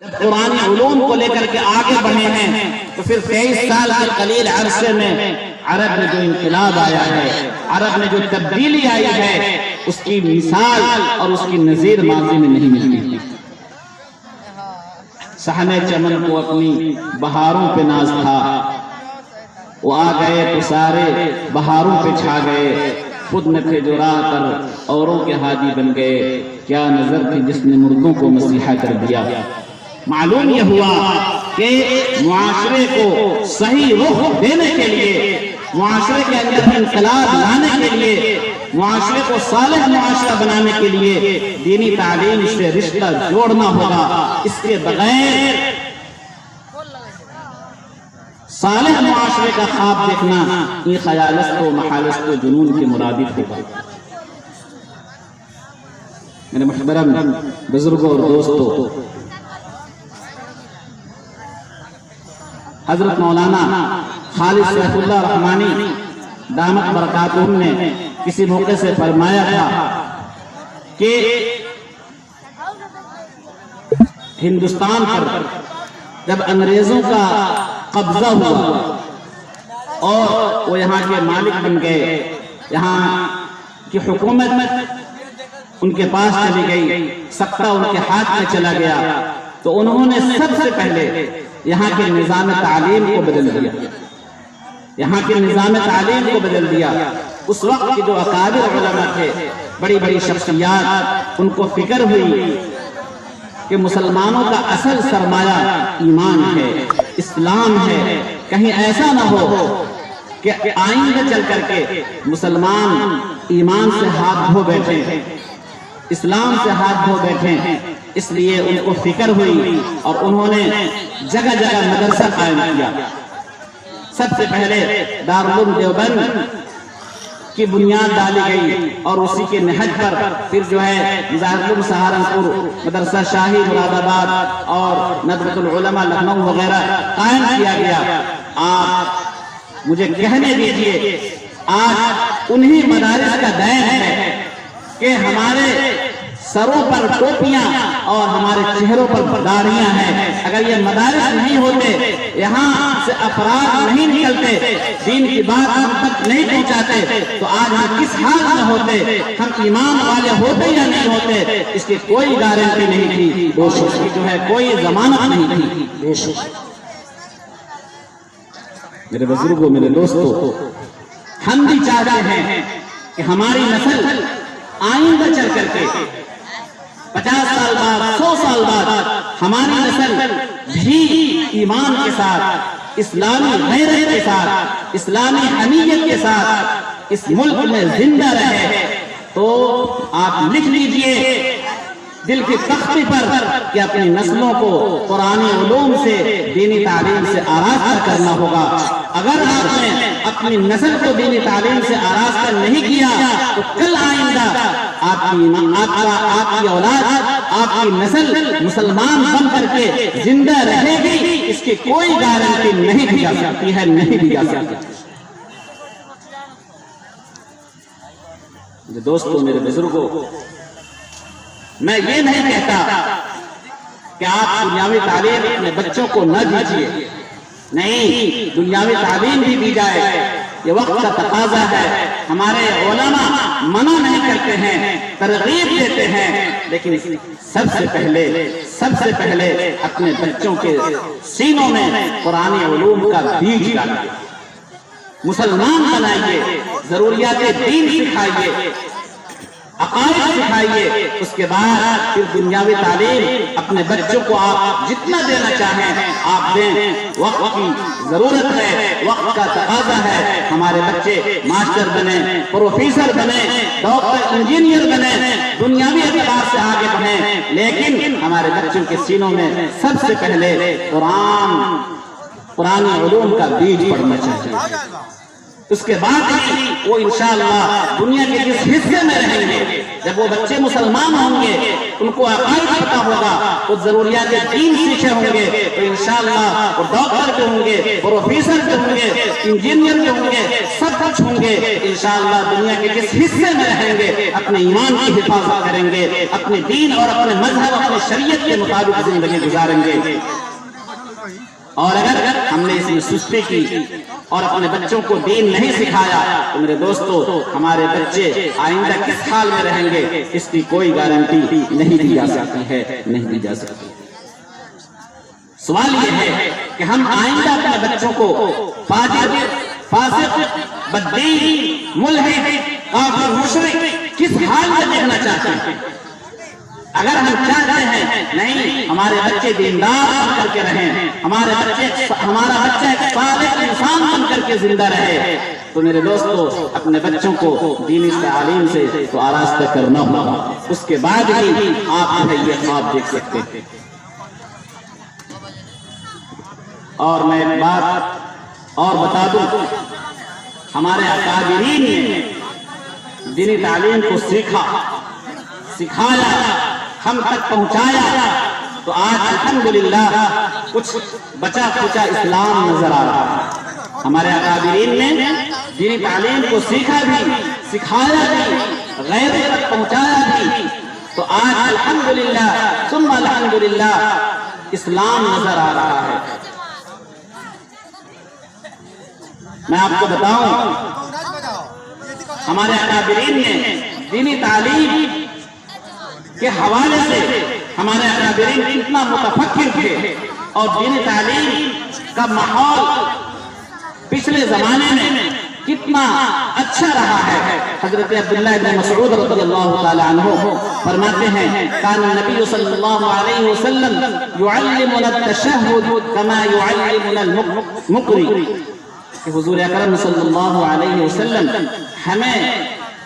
جب قرآنی علوم کو لے کر کے آگے بڑھے ہیں تو پھر 23 سال کے قلیل عرصے میں عرب میں جو انقلاب آیا ہے، عرب میں جو تبدیلی آئی ہے، اس کی مثال اور اس کی نظیر ماضی میں نہیں ملتی۔ صحن چمن کو اپنی بہاروں پہ ناز تھا، وہ آ گئے تو سارے بہاروں پہ چھا گئے، خود نہ تھے جو راہ پر اوروں کے ہادی بن گئے، کیا نظر تھی جس نے مردوں کو مسیحا کر دیا۔ معلوم یہ ہوا کہ معاشرے کو صحیح رخ دینے کے لیے، معاشرے کے اندر انقلاب لانے کے لیے، معاشرے کو صالح معاشرہ بنانے کے لیے دینی تعلیم سے رشتہ جوڑنا ہوگا۔ اس کے بغیر صالح معاشرے کا خواب دیکھنا یہ خیالست و محالست و جنون کے مرادف ہوگا۔ میرے محترم بزرگوں اور دوستوں، حضرت مولانا خالد سیف اللہ رحمانی دامت برکاتہم نے کسی موقع سے فرمایا تھا کہ ہندوستان پر جب انگریزوں کا قبضہ ہوا اور وہ یہاں کے مالک بن گئے، یہاں کی حکومت ان کے پاس چلی گئی، سکتہ ان کے ہاتھ میں چلا گیا، تو انہوں نے سب سے پہلے یہاں کے نظام تعلیم کو بدل دیا، یہاں کے نظام تعلیم کو بدل دیا۔ اس وقت کے جو اکابر علماء تھے، بڑی بڑی شخصیات، ان کو فکر ہوئی کہ مسلمانوں کا اصل سرمایہ ایمان ہے، اسلام ہے، کہیں ایسا نہ ہو کہ آئندہ چل کر کے مسلمان ایمان سے ہاتھ دھو بیٹھے، اسلام سے ہاتھ دھو بیٹھے۔ اس لیے ان کو فکر ہوئی اور انہوں نے جگہ جگہ مدرسہ قائم کیا۔ سب سے پہلے دارالعلوم دیوبند کی بنیاد ڈالی گئی اور اسی کے نہج پر پھر جو ہے دارالعلوم سہارنپور، مدرسہ شاہی مراد آباد اور ندوۃ العلماء لکھنؤ وغیرہ قائم کیا گیا۔ آپ مجھے کہنے دیجئے، آج انہی مدارس کا دین ہے کہ ہمارے سروں پر ٹوپیاں اور ہمارے چہروں پر داڑھیاں ہیں۔ اگر یہ مدارس نہیں ہوتے، یہاں سے افراد نہیں نکلتے، دین کی بات ہم تک نہیں پہنچاتے، تو آج ہم کس حال میں ہوتے، ہم ایمان والے ہوتے یا نہیں ہوتے، اس کی کوئی گارنٹی نہیں تھی، اس کی جو ہے کوئی ضمانت نہیں تھی۔ میرے بزرگوں، میرے دوستوں، ہم بھی چاہتے ہیں کہ ہماری نسل آئندہ چل کر کے 50 سال بعد، 100 سال بعد ہماری نسل بھی ایمان کے ساتھ، اسلامی غیرت کے ساتھ، اسلامی حمیت کے ساتھ اس ملک میں زندہ رہے۔ تو آپ لکھ لیجئے دل کی تختی پر کہ اپنی نسلوں کو قرآنی علوم سے، دینی تعلیم سے آراستہ کرنا ہوگا۔ اگر آپ نے اپنی نسل کو دینی تعلیم سے آراستہ نہیں کیا تو کل آئندہ آپ کی اولاد، آپ کی نسل مسلمان بن کر کے زندہ رہے گی، اس کی کوئی گارنٹی نہیں دی جا سکتی ہے، نہیں دی جا سکتی۔ دوستوں، میرے بزرگوں، میں یہ نہیں کہتا کہ آپ دنیاوی تعلیم اپنے بچوں کو نہ دیجیے، نہیں، دنیاوی تعلیم بھی دی جائے، یہ وقت کا تقاضا ہے۔ ہمارے علماء منع نہیں کرتے ہیں، ترغیب دیتے ہیں، لیکن سب سے پہلے اپنے بچوں کے سینوں میں قرآنی علوم کا بیج ڈالیے، مسلمان بنائیے، ضروریات دین سکھائیے، عقائد سکھائیے۔ اس کے بعد پھر دنیاوی تعلیم اپنے بچوں کو آپ جتنا دینا چاہیں آپ دیں۔ وقت کی ضرورت ہے، وقت کا تقاضا ہے، ہمارے بچے ماسٹر بنے، پروفیسر بنے، ڈاکٹر، انجینئر بنے، دنیاوی اعتبار سے آگے بڑھیں، لیکن ہمارے بچوں کے سینوں میں سب سے پہلے قرآن علوم کا بیج پڑنا چاہیے۔ اس کے بعد وہ انشاءاللہ دنیا کے جس حصے میں رہیں گے، جب وہ بچے مسلمان ہوں گے ان کو عقائد پتا ہوگا، وہ ضروریات دین سیکھے ہوں گے تو انشاءاللہ وہ ڈاکٹر جو ہوں گے، پروفیسر جو ہوں گے، انجینئر جو ہوں گے، سب کچھ ہوں گے انشاءاللہ۔ دنیا کے کس حصے میں رہیں گے اپنے ایمان کی حفاظت کریں گے، اپنے دین اور اپنے مذہب، اپنے شریعت کے مطابق زندگی گزاریں گے۔ اور اگر ہم نے اس میں سستی کی اور اپنے بچوں کو دین نہیں سکھایا تو میرے دوستو ہمارے بچے آئندہ کس حال میں رہیں گے اس کی کوئی گارنٹی نہیں دی جا سکتی ہے، نہیں دی جا سکتی۔ سوال یہ ہے کہ ہم آئندہ اپنے بچوں کو فاجر، فاسق، بددین، ملحد، کافر، مشرک کس حال میں دیکھنا چاہتے ہیں؟ اگر ہم چاہتے ہیں نہیں ہمارے بچے دیندار بن کر کے رہیں، ہمارا بچہ ایک صالح انسان بن کر کے زندہ رہے، تو میرے دوستو اپنے بچوں کو دینی تعلیم سے تو آراستہ کرنا ہوگا، اس کے بعد ہی آپ یہ خواب دیکھ سکتے ہیں۔ اور میں ایک بات اور بتا دوں، ہمارے اکابرین نے دینی تعلیم کو سیکھا، سکھایا، ہم تک پہنچایا، تو آج الحمدللہ کچھ بچا کھچا اسلام نظر آ رہا ہے۔ ہمارے اکابرین نے دینی تعلیم کو سیکھا بھی، سکھایا بھی، غیر تک پہنچایا بھی، تو آج الحمدللہ ثم الحمدللہ اسلام نظر آ رہا ہے۔ میں آپ کو بتاؤں، ہمارے اکابرین نے دینی تعلیم کے حوالے سے ہمارے اکابرین کتنا متفکر تھے، اور دینی تعلیم کا ماحول پچھلے زمانے میں کتنا اچھا رہا ہے۔ حضرت عبداللہ بن مسعود رضی اللہ تعالی عنہ فرماتے ہیں کان النبی صلی اللہ علیہ وسلم یعلمنا التشہد کما یعلمنا المقری، کہ حضور اکرم صلی اللہ علیہ وسلم ہمیں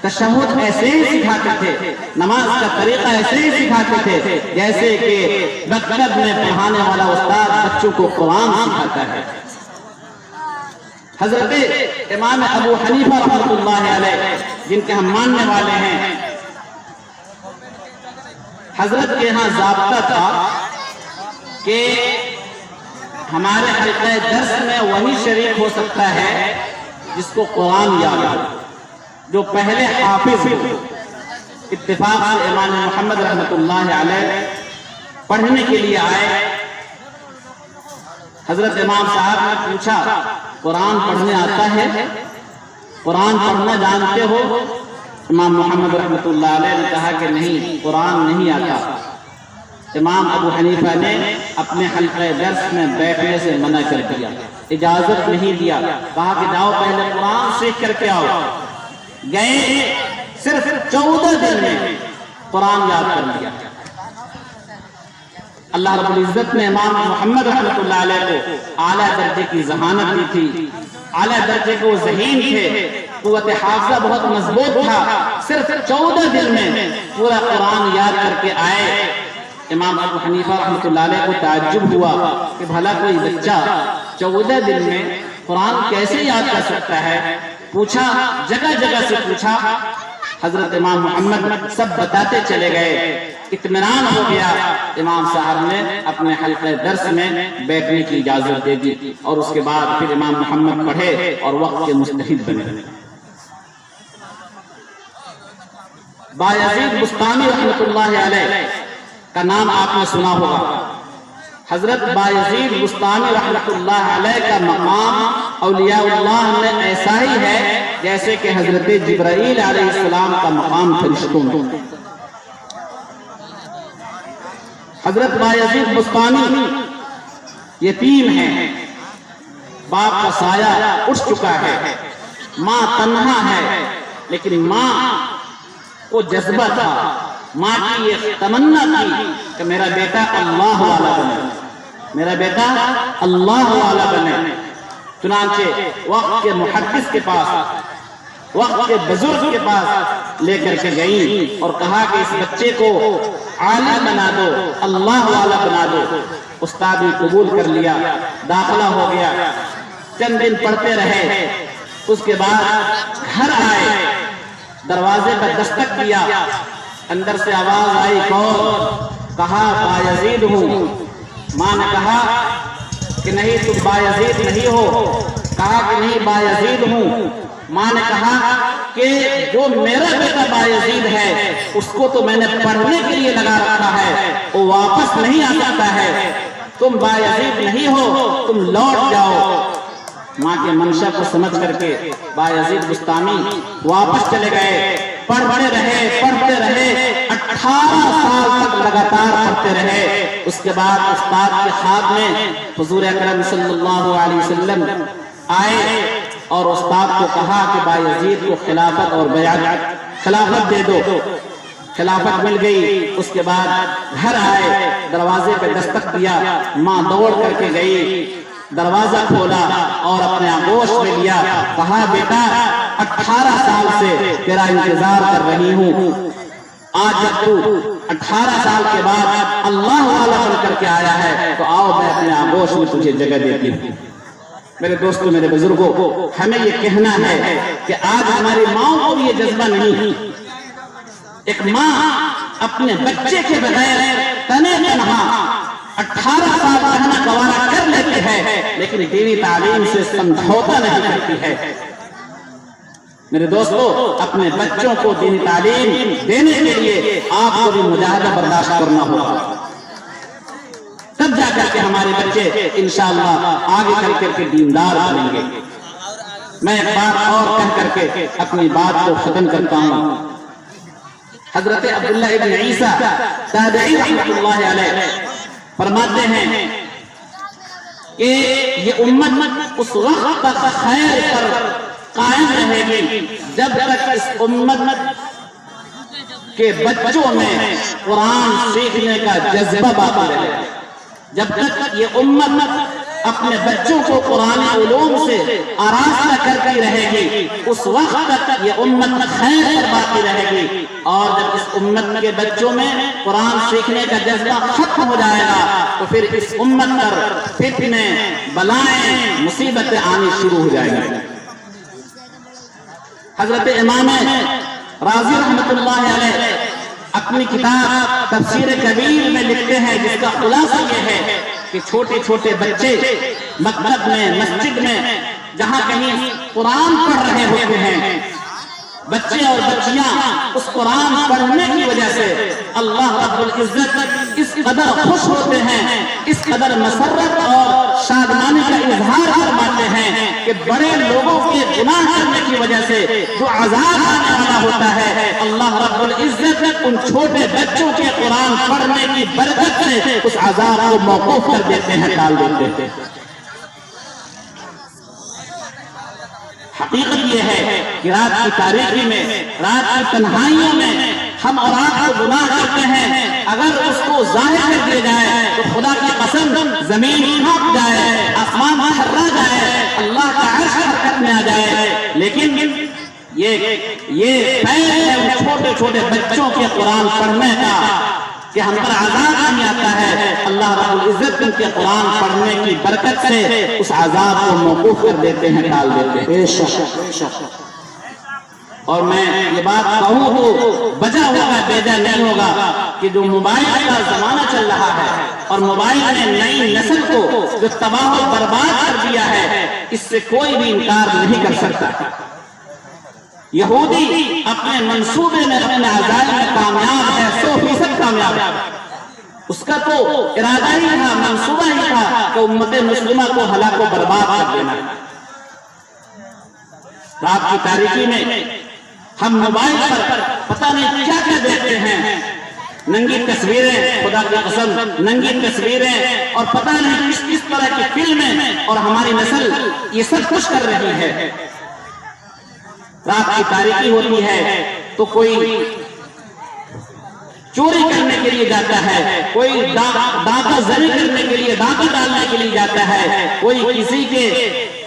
تشہد ایسے ہی سکھاتے تھے، نماز کا طریقہ ایسے ہی سکھاتے تھے جیسے کہ مکتب میں پڑھانے والا استاد بچوں کو قرآن سکھاتا ہے۔ حضرت امام ابو حنیفہ رحمۃ اللہ علیہ جن کے ہم ماننے والے ہیں، حضرت کے ہاں ضابطہ تھا کہ ہمارے حلقہ درس میں وہی شریک ہو سکتا ہے جس کو قرآن یاد ہو، جو پہلے حافظ ہو۔ اتفاق سے امام محمد رحمۃ اللہ علیہ پڑھنے کے لیے آئے، حضرت امام صاحب نے پوچھا قرآن پڑھنے آتا ہے؟ قرآن پڑھنا جانتے ہو؟ امام محمد رحمۃ اللہ علیہ نے کہا کہ نہیں، قرآن نہیں آتا۔ امام ابو حنیفہ نے اپنے حلقہ درس میں بیٹھنے سے منع کر دیا، اجازت نہیں دیا، کہا کہ جاؤ پہلے قرآن سیکھ کر کے آؤ۔ گئے، صرف 14 دن میں قرآن یاد کر لیا۔ اللہ رب العزت نے امام محمد رحمۃ اللہ علیہ کو اعلیٰ درجے کی ذہانت دی تھی، اعلیٰ درجے کو ذہین تھے، قوت حافظہ بہت مضبوط تھا، صرف 14 دن میں پورا قرآن یاد کر کے آئے۔ امام ابو حنیفہ رحمۃ اللہ علیہ کو تعجب ہوا کہ بھلا کوئی بچہ 14 دن میں قرآن کیسے یاد کر سکتا ہے؟ پوچھا، جگہ جگہ سے پوچھا، حضرت امام محمد سب بتاتے چلے گئے، اطمینان ہو گیا۔ امام صاحب نے اپنے حلقہ درس میں بیٹھنے کی اجازت دے دی، اور اس کے بعد پھر امام محمد پڑھے اور وقت کے مستحق بنے۔ بایزید بستانی رحمۃ اللہ علیہ کا نام آپ نے سنا ہوگا۔ حضرت بایزید بستانی رحمۃ اللہ علیہ کا مقام اولیاء اللہ میں ایسا ہی ہے جیسے کہ حضرت جبرائیل علیہ السلام کا مقام فرشتوں میں۔ حضرت بایزید بستانی یتیم ہیں، باپ کا سایہ اٹھ چکا ہے، ماں تنہا ہے، لیکن ماں کو جذبہ تھا، ماں کی یہ تمنا تھی کہ میرا بیٹا اللہ والا بنے، میرا بیٹا اللہ والا بنے۔ چنانچہ وقت کے محدث کے پاس، وقت کے بزرگ کے پاس لے کر کے گئی اور کہا کہ اس بچے کو عالم بنا دو، اللہ والا بنا دو۔ استاد نے قبول کر لیا، داخلہ ہو گیا، چند دن پڑھتے رہے، اس کے بعد گھر آئے، دروازے پر دستک دیا، اندر سے آواز آئی کون؟ کہا بایزید ہوں۔ ماں نے کہا کہ نہیں تم بایزید نہیں ہو۔ کہا کہ نہیں بایزید ہوں۔ ماں نے کہا کہ جو میرا بیٹا بایزید ہے اس کو تو میں نے پڑھنے کے لیے لگا رکھا ہے، وہ واپس نہیں آ سکتا ہے، تم بایزید نہیں ہو، تم لوٹ جاؤ۔ ماں کے منشا کو سمجھ کر کے بایزید بستامی واپس چلے گئے، پڑھتے رہے 18 سال تک لگاتار پڑھتے رہے۔ اس کے بعد استاد کے خواب میں حضور اکرم صلی اللہ علیہ وسلم آئے اور استاد کو کہا کہ بایزید کو خلافت اور بیعت خلافت دے دو۔ خلافت مل گئی۔ اس کے بعد گھر آئے، دروازے پہ دستک دیا، ماں دوڑ کر کے گئی، دروازہ کھولا اور اپنے آغوش میں لیا، کہا بیٹا 18 سال سے تیرا انتظار کر رہی ہوں، آج جب تو 18 سال کے بعد اللہ والا بن کر کے آیا ہے تو آؤ میں اپنے آغوش میں تجھے جگہ دیتی ہوں۔ میرے دوستوں، میرے بزرگوں، ہمیں یہ کہنا ہے کہ آج ہماری ماں کو بھی یہ جذبہ نہیں۔ ایک ماں اپنے بچے کے بغیر تنے تنہا 18 سال رہنا گوارا کر لیتی ہے، لیکن دینی تعلیم سے سمجھوتا نہیں کرتی ہے۔ میرے دوستو، اپنے بچوں کو دینی تعلیم دینے کے لیے آپ کو بھی مجاہدہ برداشت کرنا ہوگا، تب جا کر کے ہمارے بچے انشاءاللہ آگے چل کر کے دیندار بنیں گے۔ میں ایک بات اور کہہ کر کے اپنی بات کو ختم کرتا ہوں۔ حضرت عبداللہ ابن عیسیٰ تابعی رحمۃ اللہ علیہ فرماتے ہیں کہ یہ امت اس وقت تک خیر پر قائم رہے گی جب تک اس امت کے بچوں میں قرآن سیکھنے کا جذبہ باقی رہے گا۔ جب تک یہ امت اپنے بچوں کو قرآن علوم سے آراستہ کرتی رہے گی، اس وقت تک یہ امت خیر پر باقی رہے گی، اور جب اس امت کے بچوں میں قرآن سیکھنے کا جذبہ ختم ہو جائے گا تو پھر اس امت پر فتنے، بلائیں، مصیبتیں آنی شروع ہو جائیں گی۔ حضرت امام راضی رحمۃ اللہ علیہ اپنی کتاب تفسیر کبیر میں لکھتے ہیں، جس کا خلاصہ یہ ہے کہ چھوٹے چھوٹے بچے مکتب میں، مسجد میں جہاں کہیں قرآن پڑھ رہے ہوتے ہیں، بچے اور بچیاں اس قرآن پڑھنے کی وجہ سے اللہ رب العزت اس قدر خوش ہوتے ہیں، اس قدر مسرت اور شادمانی کا اظہار فرماتے ہیں کہ بڑے لوگوں کے گناہ کرنے کی وجہ سے جو عذاب آنے والا ہوتا ہے، اللہ رب العزت ان چھوٹے بچوں کے قرآن پڑھنے کی برکت سے اس عذاب کو موقوف کر دیتے ہیں، ٹال دیتے ہیں۔ حقیقت یہ ہے کہ رات کی تاریکی میں، رات کی تنہائیوں میں ہم اور آپ کو گناہ کرتے ہیں، اگر اس کو ظاہر کر دیا جائے تو خدا کی قسم زمین کانپ جائے، آسمان تھرا جائے، اللہ کا عرش حرکت میں آ جائے، لیکن یہ پیر ہے ان چھوٹے چھوٹے بچوں کے قرآن پڑھنے کا کہ ہم پر عذاب نہیں آتا ہے، اللہ رب العزت ان کے قرآن پڑھنے کی برکت سے اس عذاب کو موقوف کر دیتے ہیں، ٹال دیتے ہیں۔ بے شک۔ اور میں یہ بات کہوں تو بجا ہوگا، بیجا نہیں ہوگا کہ جو موبائل کا زمانہ چل رہا ہے اور موبائل نے نئی نسل کو جو تباہ و برباد کر دیا ہے، اس سے کوئی بھی انکار نہیں کر سکتا۔ یہودی اپنے منصوبے میں، اپنے عزائم میں کامیاب ہے، 100% کامیاب ہے۔ اس کا تو ارادہ ہی تھا، منصوبہ ہی تھا کہ امت مسلمہ کو ہلاک و برباد کر دینا۔ رات کی تاریکی میں ہم موبائل پر پتہ نہیں کیا کیا دیکھتے ہیں، ننگی تصویریں، خدا کی قسم ننگی تصویریں، اور پتہ نہیں کس طرح کی فلمیں، اور ہماری نسل یہ سب کچھ کر رہی ہے۔ رات کی تاریکی ہوتی ہے تو کوئی چوری کرنے کے لیے جاتا ہے، کوئی ڈاکہ زنی کرنے کے لیے، ڈاکہ ڈالنے کے لیے جاتا ہے، کوئی کسی کے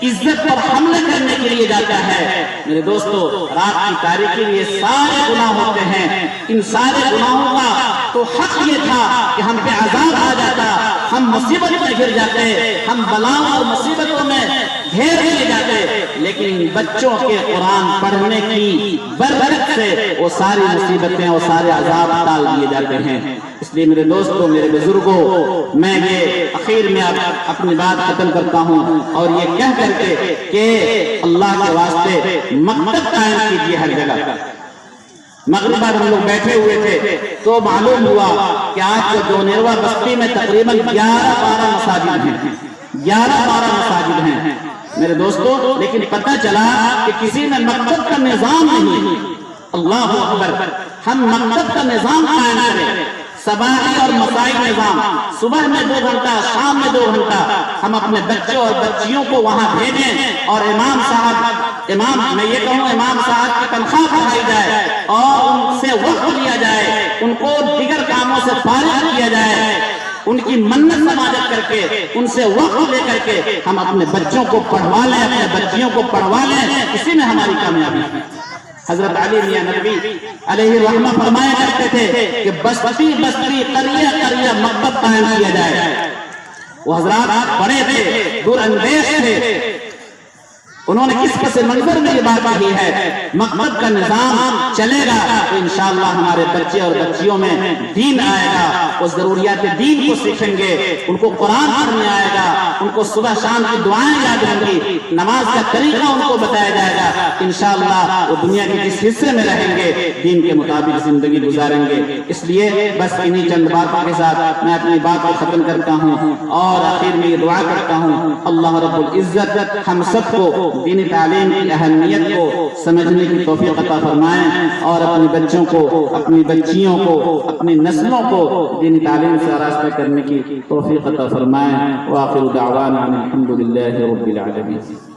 عزت پر حملہ کرنے کے لیے جاتا ہے۔ میرے دوستو، رات کی تاریکی میں یہ سارے گناہ ہوتے ہیں۔ ان سارے گناہوں کا تو حق یہ تھا کہ ہم پہ عذاب آ جاتا، ہم مصیبت میں گر جاتے، ہم بلاؤں اور مصیبتوں میں گھیر لیے جاتے، لیکن بچوں کے قرآن پڑھنے کی برکت سے وہ ساری مصیبتیں اور سارے عذاب ٹال دیے جاتے ہیں۔ اس لیے میرے دوستوں، میرے بزرگوں، میں یہ اخیر میں اپنی بات ختم کرتا ہوں اور یہ کہہ کر کے کہ اللہ کے واسطے مکتب قائم کیجیے ہر جگہ۔ مغرب بعد ہم لوگ بیٹھے ہوئے تھے تو معلوم ہوا کہ آج جو نیروا بستی میں تقریباً 11-12 مساجد ہیں، 11-12 مساجد ہیں میرے دوستو، لیکن پتہ چلا کہ کسی میں مکتب کا نظام نہیں۔ اللہ اکبر، ہم مکتب کا نظام قائم کریں، صباحی اور مسائی نظام، صبح میں 2 گھنٹہ، شام میں 2 گھنٹہ ہم اپنے بچوں اور بچیوں کو وہاں بھیجیں، اور امام میں یہ کہوں امام صاحب کی تنخواہ بڑھائی جائے اور ان سے وقت لیا جائے، ان کو دیگر کاموں سے فارغ کیا جائے، ان کی منت سماجت کر کے، ان سے وقت لے کر کے ہم اپنے بچوں کو پڑھوا لیں، اپنے بچیوں کو پڑھوا لیں، اسی میں ہماری کامیابی ہے۔ حضرت علی میاں ندوی علیہ رحمہ فرمایا کرتے تھے کہ بستی بستی قریہ قریہ مکتب قائم کیا جائے۔ وہ حضرات بڑے تھے، دور اندیش تھے، انہوں نے کس پس منظر میں یہ بات کہی ہے مکتب کا نظام چلے گا تو انشاءاللہ ہمارے بچے اور بچیوں میں دین آئے گا، وہ ضروریات دین کو سیکھیں گے، ان کو قرآن پڑھنے آئے گا، ان کو صبح شام کی دعائیں یاد رہیں گی، نماز کا طریقہ ان کو بتایا جائے گا، انشاءاللہ وہ دنیا کے جس حصے میں رہیں گے دین کے مطابق زندگی گزاریں گے۔ اس لیے بس انہی چند باتوں کے ساتھ میں اپنی بات کو ختم کرتا ہوں اور آخر میں یہ دعا کرتا ہوں اللہ رب العزت ہم سب کو دینی تعلیم کی اہمیت کو سمجھنے کی توفیق عطا فرمائیں اور اپنے بچوں کو، اپنی بچیوں کو، اپنی نسلوں کو دینی تعلیم سے آراستہ کرنے کی توفیق عطا فرمائیں۔ وآخر دعوانا الحمد للہ رب العالمین۔